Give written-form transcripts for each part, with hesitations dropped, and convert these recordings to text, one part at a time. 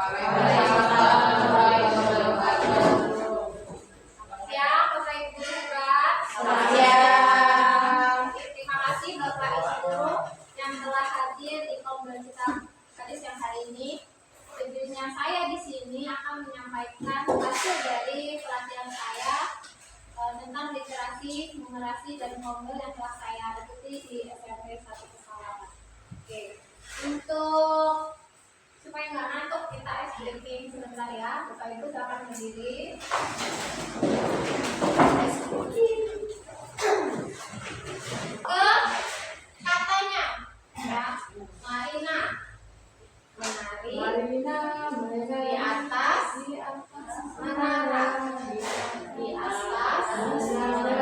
Ya, Bapak Ibu juga. Terima kasih Bapak Ibu yang telah hadir di kombel kita tadi siang hari ini. Sebenarnya saya di sini akan menyampaikan hasil dari pelatihan saya tentang literasi, numerasi, dan kombel yang telah saya ikuti di SMP 1 Pesawaran. Oke, untuk supaya nggak ngantuk kita explain sebentar ya. Bapak Ibu silakan berdiri. Ke katanya ya, Marina menari di atas menara, di atas menara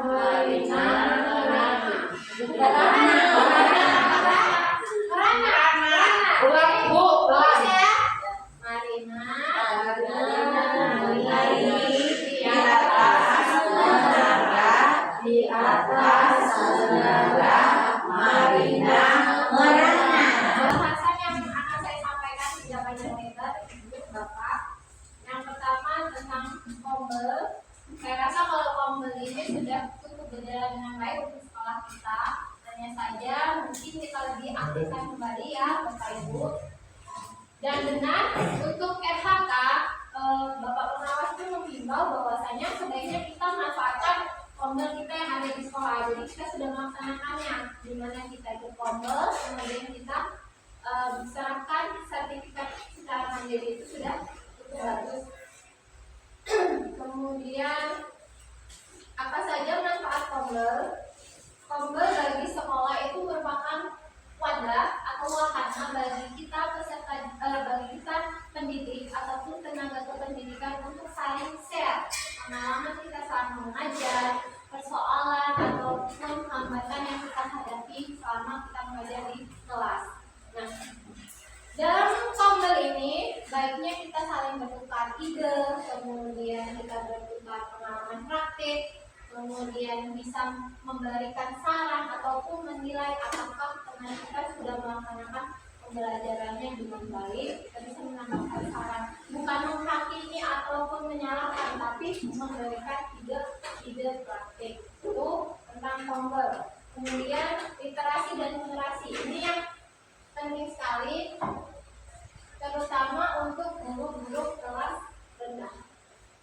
Marina Bahasan yang akan saya sampaikan tidak panjang lebar, Ibu Bapak. Yang pertama tentang kombel. Saya rasa kalau kombel ini sudah cukup berjalan dengan baik untuk sekolah kita. Hanya saja mungkin kita lebih aktifkan kembali ya Bapak Ibu. Dan benar untuk RHK, Bapak Pengawas itu menghimbau bahwasanya sebaiknya kita manfaatkan kombel kita yang ada di sekolah. Jadi kita sudah melaksanakannya, di mana kita ikut kombel, kemudian kita serahkan sertifikat secara mandiri, itu sudah cukup bagus. Kemudian apa saja manfaat kombel? Kombel bagi sekolah itu merupakan wadah atau wahana bagi kita bagi kita pendidik ataupun tenaga kependidikan untuk saling share pengalaman kita saat mengajar, persoalan ataupun hambatan yang kita hadapi selama kita mengajar di kelas. Nah, dalam kombel ini baiknya kita saling bertukar ide, kemudian kita bertukar pengalaman praktik, kemudian bisa memberikan saran ataupun menilai apakah teman kita sudah melaksanakan pembelajarannya dengan baik. Kita bisa menambahkan saran, bukan menghakimi ataupun menyalahkan, tapi memberikan ide praktik. Itu tentang kombel. Kemudian literasi dan numerasi ini yang penting sekali, terutama untuk guru-guru kelas rendah,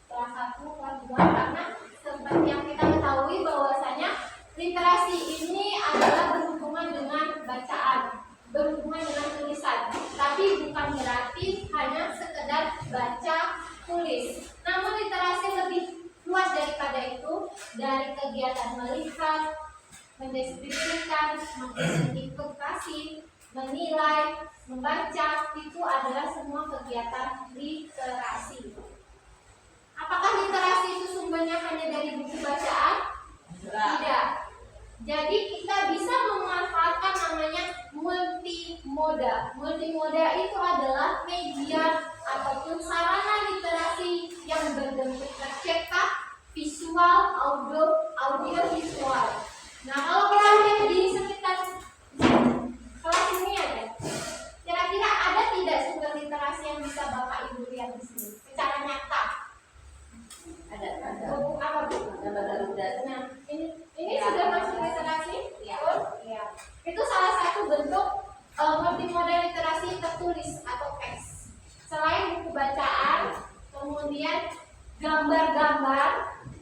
kelas 1, kelas 2, karena seperti yang kita ketahui bahwasanya literasi ini adalah berhubungan dengan bacaan, berhubungan dengan tulisan, tapi bukan berarti hanya sekedar baca tulis. Namun literasi lebih luas daripada itu, dari kegiatan melihat, mendeskripsikan, mengidentifikasi, menilai, membaca, itu adalah semua kegiatan literasi. Apakah literasi itu sumbernya hanya dari buku bacaan? Tidak. Jadi kita bisa memanfaatkan namanya multimoda. Multimoda itu adalah media ataupun sarana literasi yang berbentuk tercetak, visual, audio visual. Nah, kalau kalian di sekitar kelas ini ada, kira-kira ada tidak sumber literasi yang bisa Bapak Ibu lihat di sini secara nyata? Ada. Buku apa Bu? Nah, ini sudah masuk literasi? Iya. Itu salah satu bentuk multimodal literasi tertulis atau teks. Selain buku bacaan, kemudian gambar-gambar,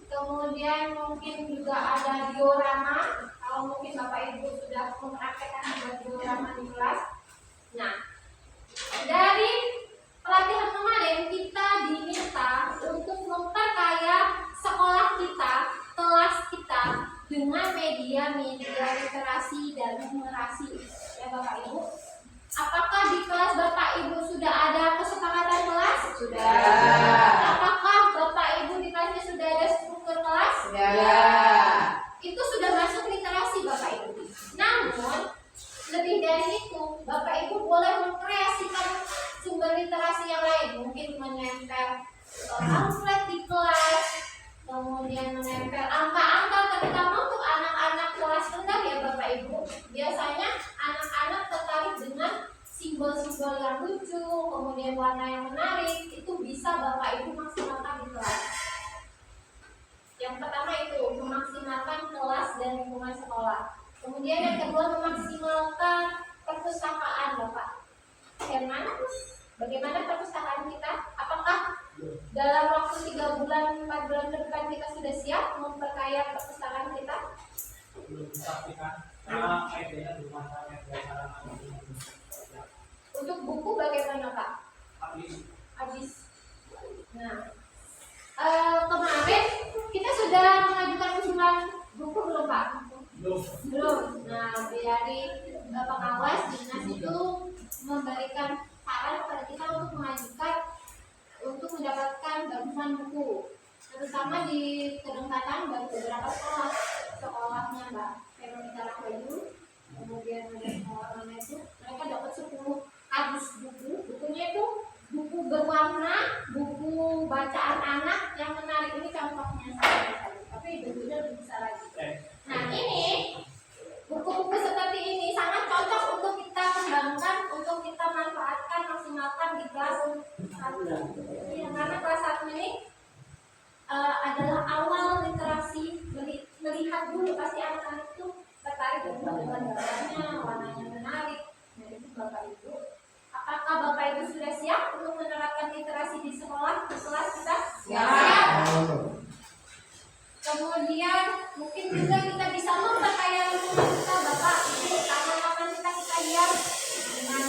kemudian mungkin juga ada diorama. Kalau mungkin Bapak Ibu sudah mempraktekkan membuat diorama di kelas. Nah, dari pelatihan kemarin kita diminta untuk memperkaya sekolah kita, kelas kita dengan media-media literasi dan numerasi. Ya Bapak Ibu, apakah di kelas Bapak Ibu sudah ada kesepakatan kelas? Sudah. Apakah Bapak Ibu di kelasnya sudah ada struktur kelas? Sudah. Itu sudah masuk literasi Bapak Ibu. Namun lebih dari itu, Bapak Ibu boleh mengkreasikan sumber literasi yang lain, mungkin menempel pamflet di kelas, kemudian menempel angka-angka, terutama untuk anak-anak kelas rendah ya Bapak Ibu. Biasanya anak-anak tertarik dengan simbol-simbol yang lucu, kemudian warna yang menarik, itu bisa Bapak Ibu maksimalkan di kelas. Yang pertama itu memaksimalkan kelas dan lingkungan sekolah. Kemudian yang kedua memaksimalkan perpustakaan Bapak. Herman, bagaimana perpustakaan kita? Apakah dalam waktu 3 bulan, 4 bulan ke depan kita sudah siap memperkaya perpustakaan kita? Belum disampaikan karena idenya belum ada Untuk buku bagaimana Pak? Habis. Nah, kemarin kita sudah mengajukan usulan buku belum Pak? Belum. Nah, dari pengawas dinas itu memberikan saran kepada kita untuk mengajukan untuk mendapatkan bantuan buku, terutama di Kedengkatan dan beberapa sekolahnya Mbak Veronica Rahwayu, kemudian ada sekolah mana itu mereka dapat 10 kardus bukunya itu buku berwarna, buku bacaan anak yang menarik. Ini contohnya saja, tapi bentuknya lebih besar lagi. Nah ini buku-buku seperti ini sangat cocok untuk kita kembangkan, untuk kita manfaatkan, maksimalkan di kelas 1. Ya, karena kelas 1 ini adalah awal literasi, melihat dulu pasti anak-anak itu tertarik dengan gambarnya, warnanya menarik. Nah itu Bapak Ibu, apakah Bapak Ibu sudah siap untuk menerapkan literasi di sekolah, di kelas kita? Siap. Kemudian mungkin juga kita bisa memperkaya lingkungan kita Bapak Ibu, tanaman kita hias dengan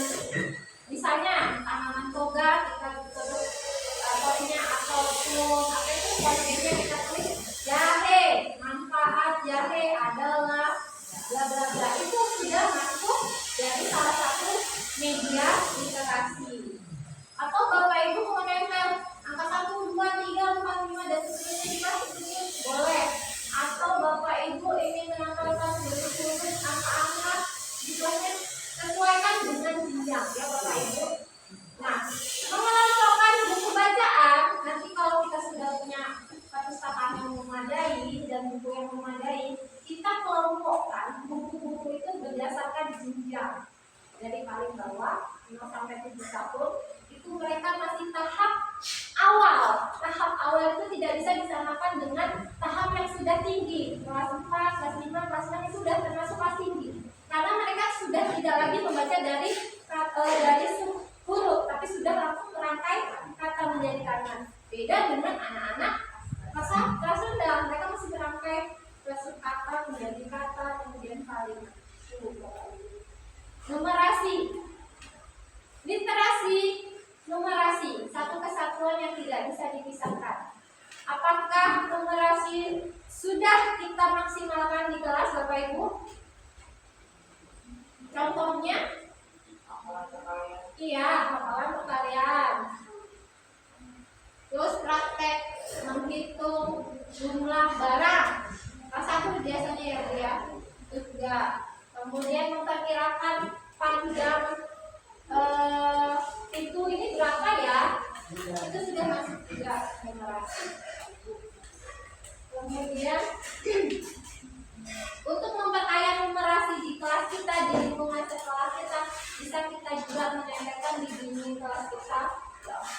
misalnya tanaman toga, kita tutup potnya ataupun apa itu kontennya kita tulis jahe, manfaat jahe adalah bla bla bla, itu sudah masuk dari salah satu media literasi. Atau Bapak Ibu mau nempel angka 1, 2, 3, 4, 5 dan seterusnya di kelas itu boleh. Atau Bapak Ibu ingin menempelkan huruf-huruf angka-angka di kelasnya, sesuaikan dengan jenjang ya Bapak Ibu. Nah, mengelompokkan buku bacaan, nanti kalau kita sudah punya perpustakaan yang memadai dan buku yang memadai, kita kelompokkan buku-buku itu berdasarkan jenjang. Dari paling bawah 0 sampai 7 tahun itu mereka masih tahap awal. Tahap awal itu tidak bisa disamakan dengan tahap yang sudah tinggi. Kelas 4, kelas 5, kelas 6 itu sudah termasuk kelas tinggi. Karena mereka sudah tidak lagi membaca dari huruf, tapi sudah langsung merangkai kata menjadi kalimat. Beda dengan anak-anak kelas rendah, mereka masih merangkai kata menjadi kata kemudian kalimat. Numerasi, literasi, numerasi, satu kesatuan yang tidak bisa dipisahkan. Apakah numerasi sudah kita maksimalkan di kelas Bapak Ibu? Contohnya? Iya, hafalan perkalian. Terus praktek menghitung jumlah barang. Kelas 1 biasanya ya Bu ya. Juga. Kemudian memperkirakan panjang pintu ini berapa ya? Itu sudah masuk juga numerasi. Kemudian untuk memperkaya numerasi di kelas kita, di lingkungan sekolah kita, bisa kita juga menempelkan di dinding kelas kita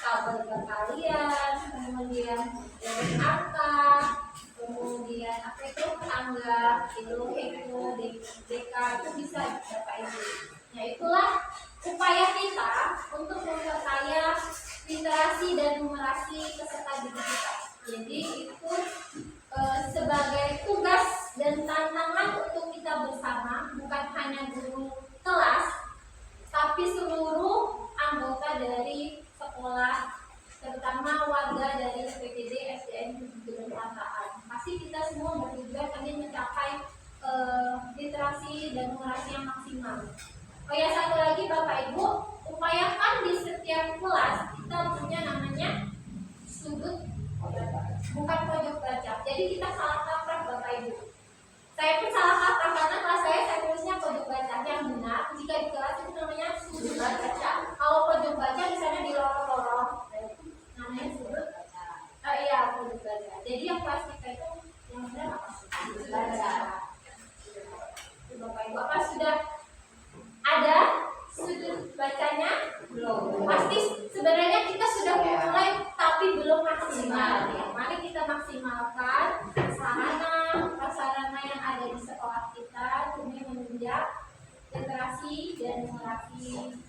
tabel perkalian, kemudian dari angka, kemudian apa itu tangga, kilo, hekto, deka, itu bisa Bapak Ibu. Nah itulah upaya kita untuk memperkaya literasi dan numerasi peserta didik kita. Jadi itu sebagai tugas dan tantangan untuk kita bersama, bukan hanya guru kelas, tapi seluruh anggota dari sekolah, terutama warga dari PPD SDN Kedengkatan. Pasti kita semua bertujuan ingin mencapai literasi dan numerasi yang maksimal. Oh ya, satu lagi Bapak Ibu, upayakan di setiap kelas kita punya namanya sudut, bukan pojok baca. Jadi kita salah kaprah Bapak Ibu. Saya pun salah kaprah karena kelas saya tulisnya pojok baca. Yang benar jika di kelas itu namanya sudut baca. Kalau pojok baca misalnya di lorong-lorong, namanya sudut baca. Iya, pojok baca. Jadi yang kelas kita itu yang benar apa? Sudut baca. Bapak Ibu, apa sudah ada sudut baca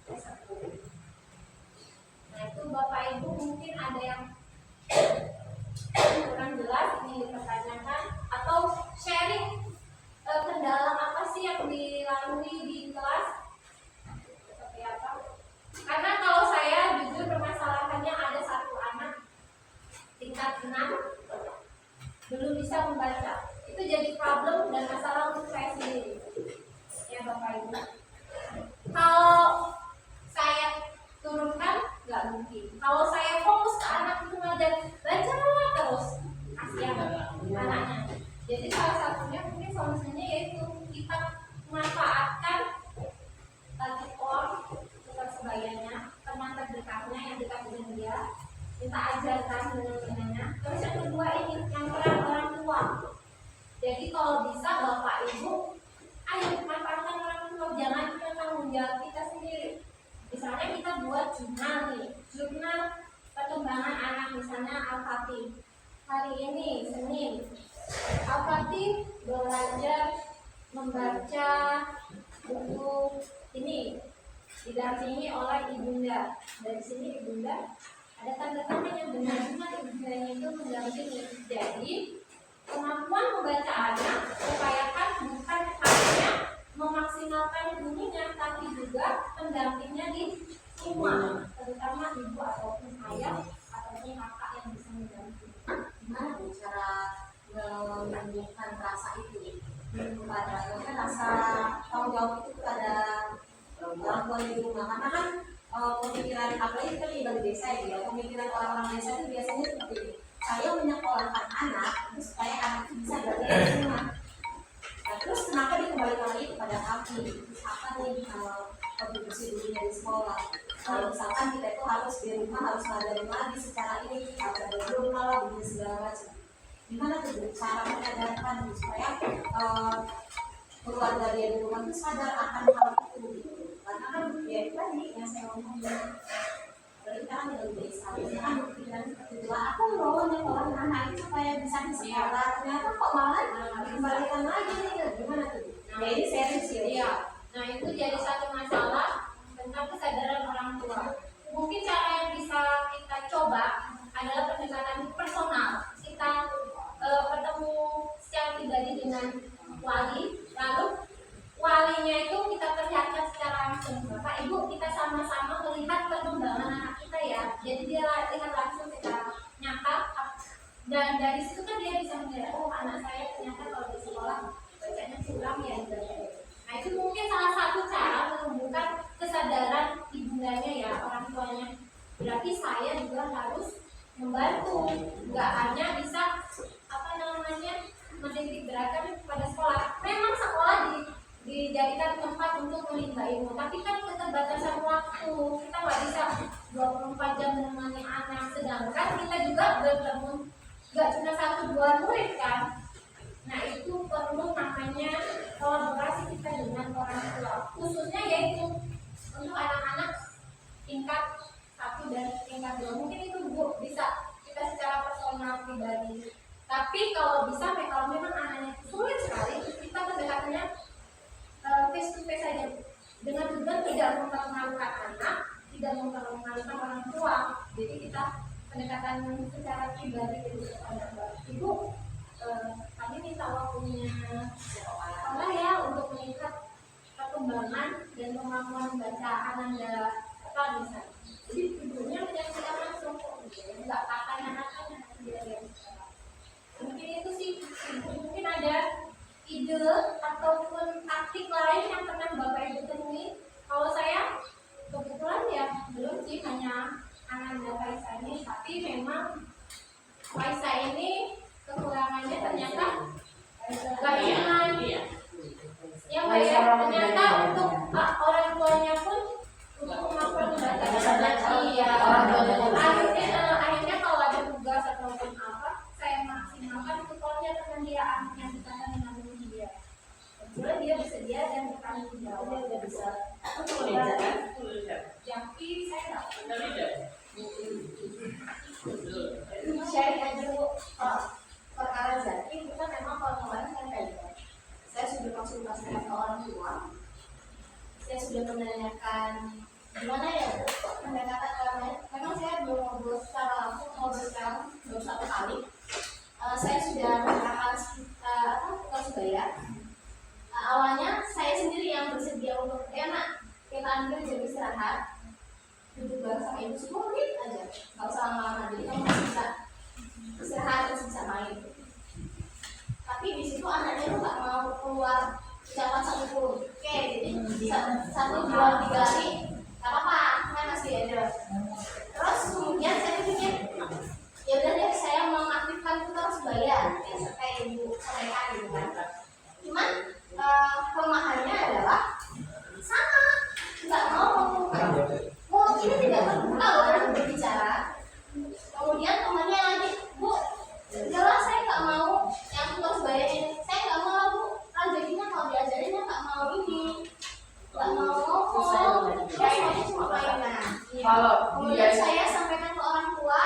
S1. Nah itu Bapak Ibu mungkin ada yang kurang jelas ini dipertanyakan atau sharing kendala apa sih yang dilalui di kelas seperti apa? Karena kalau saya jujur permasalahannya ada satu anak tingkat 6 belum bisa membaca. Itu jadi problem dan masalah untuk saya sendiri. Ya Bapak Ibu. Kalau saya turunkan nggak mungkin. Kalau saya fokus ke anak itu ngajar baca terus kasihan anaknya. Jadi salah satunya mungkin solusinya yaitu kita memanfaatkan tutor sebayanya, teman terdekatnya yang dekat dengan dia, kita ajarkan dengan. Terus yang kedua ini yang peran orang tua. Jadi kalau bisa Bapak Ibu, ayo manfaatkan orang tua, jangan kita tanggung jawab kita sendiri. Misalnya kita buat jurnal nih, jurnal perkembangan anak, misalnya Al-Fatih. Hari ini Senin, Al-Fatih belajar membaca buku ini didampingi oleh ibunda. Dari sini ibunda ada tanda tanya yang benar-benar ibundanya itu mendampingi. Jadi kemampuan membaca anak upayakan bukan hanya memaksimalkan bunyinya, tapi juga pendampingnya di rumah, terutama ibu ataupun ayah ataupun kakak yang bisa mendampingi. Gimana Bu cara menumbuhkan rasa itu kepada rasa tanggung jawab itu kepada orang tua di rumah, karena kan pemikiran apalagi kan di desa ya, pemikiran orang-orang desa itu biasanya seperti ini, saya menyekolahkan anak itu supaya anak itu bisa belajar di rumah. Nah, terus kenapa dikembalikan lagi kepada kami? Terus apa nih kontribusi dirinya di sekolah? Kalau misalkan kita itu harus di rumah harus ngajarin lagi secara ini, ada rumah lah, begini segala macam. Gimana tuh cara mengajarkan supaya keluarga dia di rumah itu sadar akan hal itu gitu. Karena kan ya itu tadi yang saya ngomong berarti kan dari desa kan berpikiran seperti itu, aku mau nyekolah anak itu supaya bisa di sekolah, ternyata kok malah dikembalikan lagi nih, gimana tuh? Nah ini serius ya. Iya. Nah itu jadi satu masalah tentang kesadaran orang tua. Mungkin cara yang bisa kita coba adalah pendekatan personal. Kita bertemu secara pribadi dengan wali, lalu walinya itu kita perlihatkan secara langsung. Bapak Ibu, kita sama-sama melihat perkembangan anak kita ya. Jadi dia lihat langsung secara nyata, dan dari situ kan dia bisa melihat, oh anak saya ternyata kalau di sekolah bacanya kurang ya. Nah itu mungkin salah satu cara menumbuhkan kesadaran ibundanya ya, orang tuanya. Berarti saya juga harus membantu, nggak hanya bisa menitik beratkan pada sekolah. Memang sekolah dijadikan tempat untuk menimba ilmu, tapi kan keterbatasan waktu, kita nggak bisa 24 jam menemani anak, sedangkan kita juga bertemu nggak cuma 1-2 murid kan. Nah itu perlu namanya kolaborasi kita dengan orang tua, khususnya yaitu untuk anak-anak tingkat 1 dan tingkat 2. Mungkin itu Bu bisa kita secara personal pribadi. Tapi kalau bisa, kalau memang anaknya sulit sekali, kita pendekatannya face to face saja, dengan tujuan tidak mempermalukan anak, tidak mempermalukan orang tua. Jadi kita pendekatan secara pribadi kepada Ibu, kami minta waktunya sekolah ya untuk melihat perkembangan dan kemampuan membaca Ananda apa misalnya. Jadi ibunya menyaksikan langsung, nggak kakaknya dia. Mungkin itu sih, mungkin ada ide ataupun taktik lain yang pernah Bapak Ibu temui. Kalau saya kebetulan ya belum sih, hanya Ananda Faisa ini, tapi memang Faisa ini kekurangannya ternyata gak cuma yang bayar, ternyata untuk orang tuanya pun untuk kemampuan membaca. Iya, akhirnya kalau ada tugas ataupun apa, saya maksimalkan tutornya dengan dia, yang berkaitan dengan dia. Kemudian dia bersedia dan bertanggung jawab, dia udah bisa. Jadi saya nggak sharing aja Bu. gimana ya pendekatan orangnya. Memang saya belum ngobrol secara langsung, ngobrol sekarang baru 1 kali. Saya sudah mengatakan tukar sebaya. Awalnya saya sendiri yang bersedia untuk nak kita ambil jam istirahat, duduk bareng sama ibu 10 menit aja, nggak usah lama-lama, jadi kamu masih bisa istirahat, masih bisa main. Tapi di situ anaknya tuh nggak mau keluar ucapan 1 huruf. Oke, jadi 1, 2, 3 hari nggak apa-apa, main masih ada. Terus kemudian saya pikir ya udah deh, saya mau aktifkan tukar sebaya yang kayak ibu sampaikan gitu kan. Cuman kelemahannya adalah sama, nggak mau ini tidak terbuka loh dalam berbicara. Kemudian temannya lagi, Bu, jelas saya nggak mau yang tukar sebaya ini, saya nggak mau Bu, rezekinya kalau diajarinnya nggak mau ini, nggak mau ngomong, semuanya cuma mainan. Kemudian saya sampaikan ke orang tua,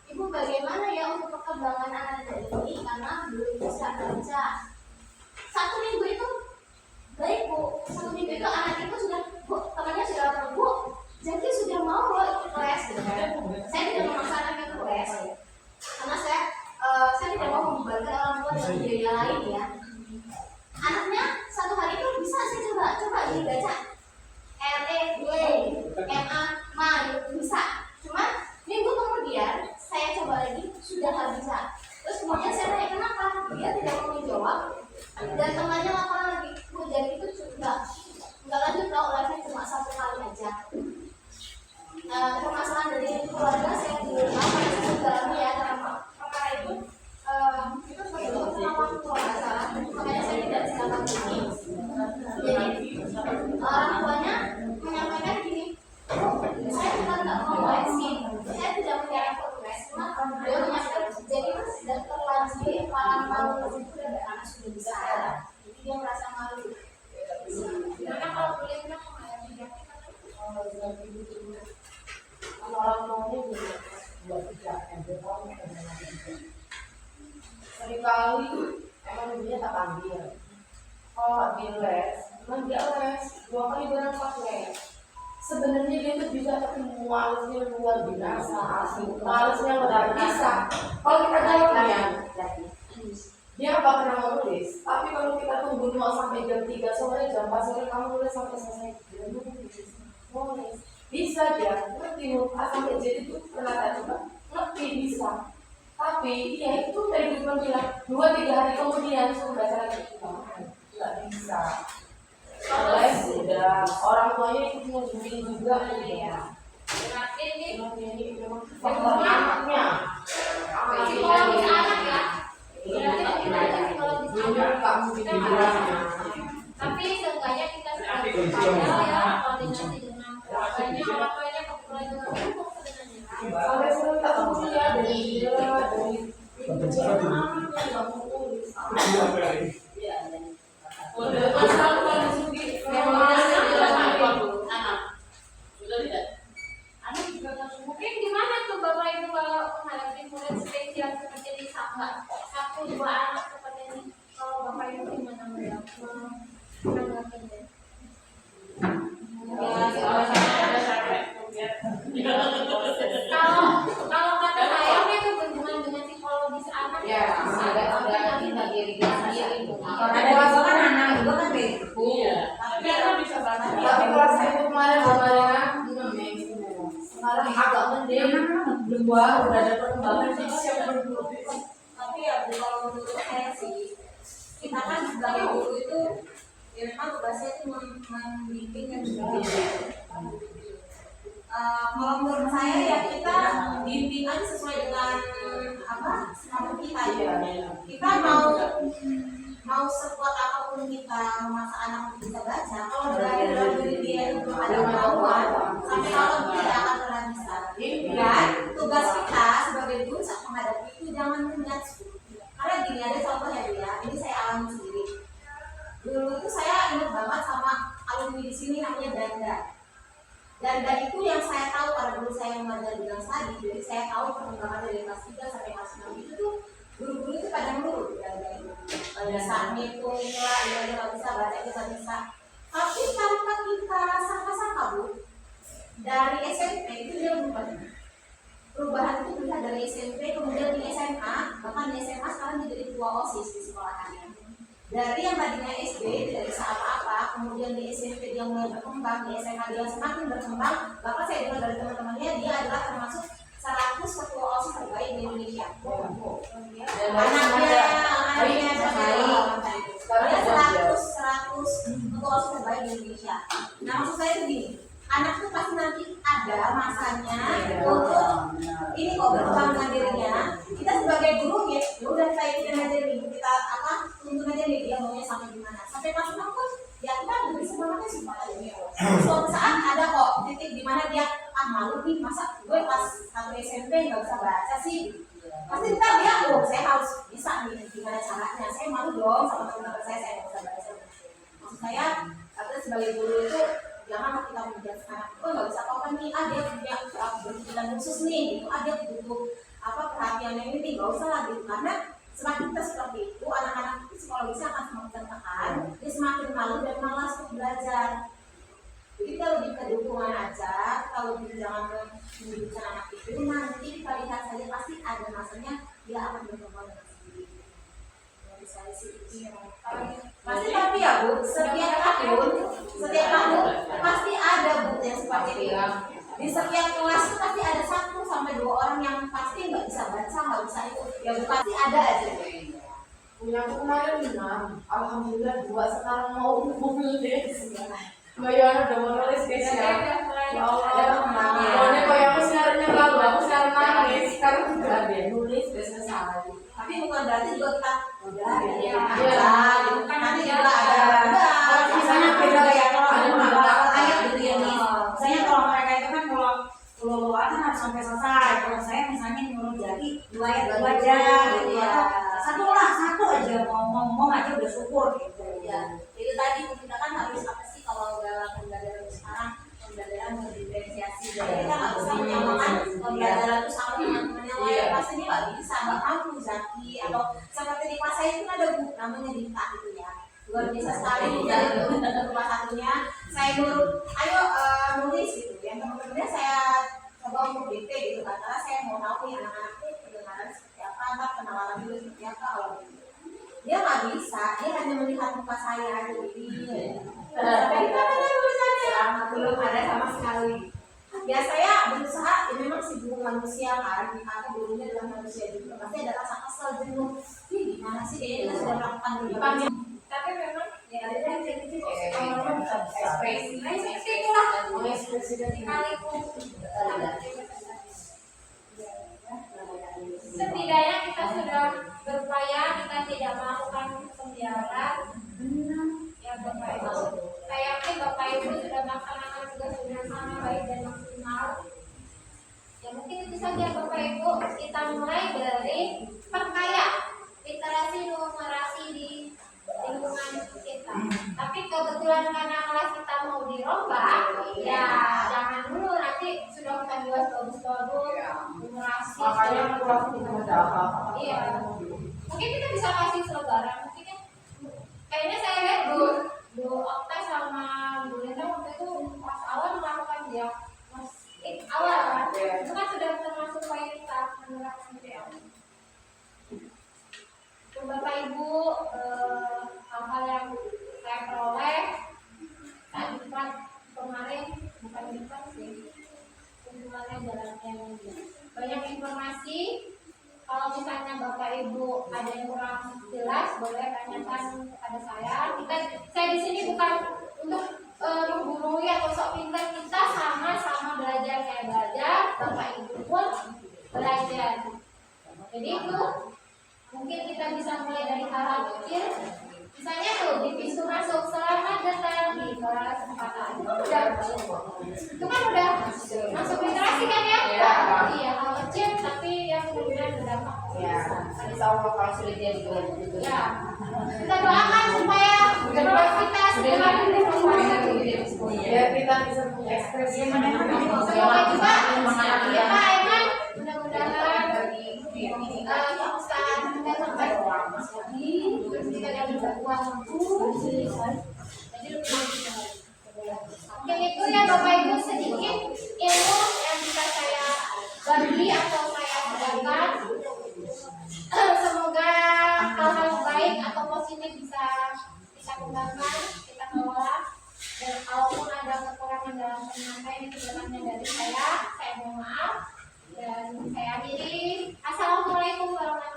Ibu bagaimana ya untuk perkembangan anak ini karena belum bisa baca. 1 minggu itu baik Bu, 1 minggu itu anak itu sudah, Bu, temannya sudah tahu, Bu, jadi sudah mau loh ikut les gitu kan. Saya tidak memaksa anaknya ke les karena saya tidak mau membebankan orang tua dengan biaya lain ya. Anaknya 1 hari itu bisa sih coba dibaca R, E, W, M, A, MA bisa. Cuman minggu kemudian saya coba lagi sudah nggak bisa. Terus kemudian saya tanya kenapa, dia tidak mau menjawab. Dan temannya laporan lagi, Bu, jadi itu juga nggak lanjut kalau lesnya cuma 1 kali aja. Permasalahan dari keluarga saya di rumah masih sedang ya dalam perkara itu sebagai dokter waktu nggak salah, makanya saya tidak bisa ini. Jadi orang tuanya menyampaikan gini, saya bukan nggak mau les sih, saya tidak punya effort les, cuma beliau menyampaikan jadi sudah terlanjur paling malu itu ada anak sudah besar, jadi dia merasa malu. Karena kalau kuliahnya kemarin orang tuanya juga buat tidak seringkali emang ibunya tak ambil. Kalau ambil les, emang dia les 2 kali berangkat les. Sebenarnya dia tuh bisa ketemu malesnya luar biasa, asli malesnya luar biasa. Kalau kita jawabnya, dia nggak pernah menulis. Tapi kalau kita tunggu 0 sampai jam 3 sore, jam 4 sore kamu tulis sampai selesai. Boleh. Bisa dia ngerti sampai jadi itu pernah coba ngerti bisa, tapi ya itu tadi gue bilang 2-3 hari kemudian suruh baca lagi nggak bisa. Les sudah orang tuanya ikut nungguin juga ya. Ini memang faktor anaknya. Psikologis anak ya. Kamu bilang tapi seenggaknya kita sudah ya koordinasi dengan keluarganya, orang tuanya kebetulan dengan umum sebenarnya. sampai sering tak tahu ya dari dia dari anaknya nggak mau tulis. Udah masalah kalau disugi memang anak sudah tidak. Anak juga mungkin gimana tuh Bapak Ibu kalau menghadapi murid spesial seperti ini sama 1-2 anak seperti ini, kalau Bapak Ibu gimana menanggapinya? Kalau kata saya itu berhubungan dengan psikologis anak Ya, ada diri sendiri. Ada waktu kan anak juga kan bego. Tapi bisa banget. Tapi kalau saya itu kemarin sekarang agak mending udah ada perkembangan sih siapa dulu. Tapi ya kalau menurut saya sih, kita kan sebagai guru itu ya memang tugasnya itu membimbing dan mendidik. Kalau menurut saya ya kita bimbing aja sesuai dengan apa semampu kita ya. Kita mau sekuat apapun kita memaksa anak untuk bisa baca, kalau dari dalam diri dia itu belum ada kemauan, sampai kalau tidak akan pernah bisa. Dan tugas kita sebagai guru saat menghadapi itu jangan menjudge. Karena gini ada contohnya dia, ini saya alami sendiri. Dulu itu saya ingat banget sama alumni di sini namanya Danda. Danda itu yang saya tahu karena dulu saya mengajar bidang studi, jadi saya tahu perkembangan dari kelas 3 sampai kelas 6 itu tuh guru-guru itu pada menurut Danda itu. Bisa ngitung lah, dia nggak bisa baca, kita bisa. Tapi tanpa kita sangka-sangka Bu, dari SMP itu dia berubah. Perubahan itu bisa dari SMP kemudian di SMA, bahkan di SMA sekarang dia jadi ketua OSIS di sekolahannya. Dari yang tadinya SD tidak bisa apa-apa, kemudian di SMP dia mulai berkembang, di SMA dia semakin berkembang. Bahkan saya dengar dari teman-temannya dia adalah termasuk 100 ketua OSIS terbaik di Indonesia. Anaknya dia 100 ketua OSIS terbaik di Indonesia. Nah maksud saya itu gini, anak tuh pasti nanti ada masanya untuk ini kok berkembang dengan dirinya. Kita sebagai guru ya udah kita ikutin aja nih, kita tuntun aja nih dia maunya sampai gimana. Sampai pas pun ya kita beri semangatnya supaya ini. Suatu saat ada kok titik di mana dia malu nih, masa gue pas satu SMP nggak bisa baca sih. Pasti ntar dia, saya harus bisa nih gimana caranya. Saya malu dong sama teman-teman saya nggak bisa baca. Maksud saya, kita sebagai guru itu jangan kita menjadi anak itu nggak bisa apa nih, dia punya berkebutuhan khusus nih, dia butuh perhatian yang ini, nggak usah lah gitu. Karena semakin kita seperti itu, anak-anak itu psikologisnya akan semakin tertekan, dia semakin malu dan malas untuk belajar. Jadi kita lebih ke dukungan aja, kita lebih jangan menunjukkan anak itu, nanti kita lihat saja pasti ada masanya dia akan berkembang dengan sendiri. Dari saya sih pasti, tapi ya Bu, setiap tahun pasti ada Bu yang seperti itu. Di setiap kelas itu pasti ada 1-2 orang yang pasti nggak bisa baca, nggak bisa itu, ya Bu, pasti ada aja. Punya aku kemarin 6, alhamdulillah 2 sekarang mau nulis. Mbak Yohana udah mau nulis guys ya. Ya Allah, pokoknya kalau aku sekarang lalu, aku sekarang nangis. Sekarang udah deh nulis, udah selesai. Tapi bukan berarti juga kita udah Iya. gitu kan, nanti juga ada misalnya beda ya kalau ada beberapa ayat gitu ya nih. Misalnya kalau mereka itu kan kalau kan harus sampai selesai. Kalau saya misalnya menurut jadi 2 ayat 2 aja gitu ya. Satu aja ngomong aja udah syukur gitu ya. Jadi tadi kita kan harus apa sih kalau dalam pembelajaran sekarang, pembelajaran berdiferensiasi. Jadi kita nggak bisa menyamakan pembelajaran itu sama dengan teman yang lain. Pastinya nggak bisa, nggak mampu Zaki atau seperti di kelas saya itu ada Bu namanya Dita gitu ya. Luar biasa sekali dari kelas satunya. Saya nurut, ayo nulis gitu. Yang teman-temannya saya coba untuk dikte gitu kan. Karena saya mau tahu nih anak-anak itu kedengaran seperti apa, antar kenalan dulu seperti apa kalau gitu. Dia nggak bisa, dia hanya melihat muka saya aja ini. Tapi kita mana tulisannya? Belum ada sama sekali. Ya saya berusaha, ya memang sih guru manusia kan, karena gurunya adalah manusia juga. Pasti ada rasa kesel jenuh. Ini gimana sih? Kayaknya kita sudah melakukan berbagai. Tapi memang ya ada yang jadi ekspresi. Ekspresi itulah. Ekspresi dari kaliku. Setidaknya kita sudah berupaya, kita tidak melakukan pembiaran. Ya Bapak Ibu, saya yakin Bapak Ibu sudah melaksanakan tugas dengan sangat baik dan maksimal. Ya mungkin itu saja Bapak Ibu, kita mulai dari perkaya literasi numerasi di lingkungan kita. Tapi kebetulan karena kelas kita mau dirombak, ya jangan dulu, nanti sudah kita buat bagus-bagus numerasi. Makanya kelas kita ada apa-apa. Iya, mungkin kita bisa kasih selebaran. Mungkin kan kayaknya saya lihat Bu Okta sama Bu Linda waktu itu pas awal melakukan dia awal kan, itu kan sudah termasuk upaya kita menerapkan dia. Bapak Ibu, hal-hal yang saya peroleh saat debat kemarin, bukan debat sih, hubungannya jalannya banyak informasi. Kalau misalnya Bapak Ibu ada yang kurang jelas, boleh tanyakan kepada saya. Saya di sini bukan untuk menggurui atau sok pintar, kita sama-sama belajar. Saya belajar, Bapak Ibu pun belajar. Jadi itu mungkin kita bisa mulai dari hal-hal kecil. Misalnya tuh di pintu masuk, selamat datang di kelas 4. Itu kan udah masuk literasi kan ya? Iya, hal kecil tapi yang kemudian berdampak. Ya, insya Allah kalau sudah jadi gitu. Ya, kita doakan supaya terus kita segera Ya kita bisa punya ekspresi yang mana semoga juga ya Pak Eman, mudah-mudahan Ustaz kita sampai terus kita jadi berbuat jadi lebih mungkin itu ya Bapak Ibu sedikit bisa kita kembangkan, kita kelola. Dan kalaupun ada kekurangan dalam penyampaian itu sebenarnya dari saya mohon maaf. Dan saya akhiri. Assalamualaikum warahmatullahi wabarakatuh.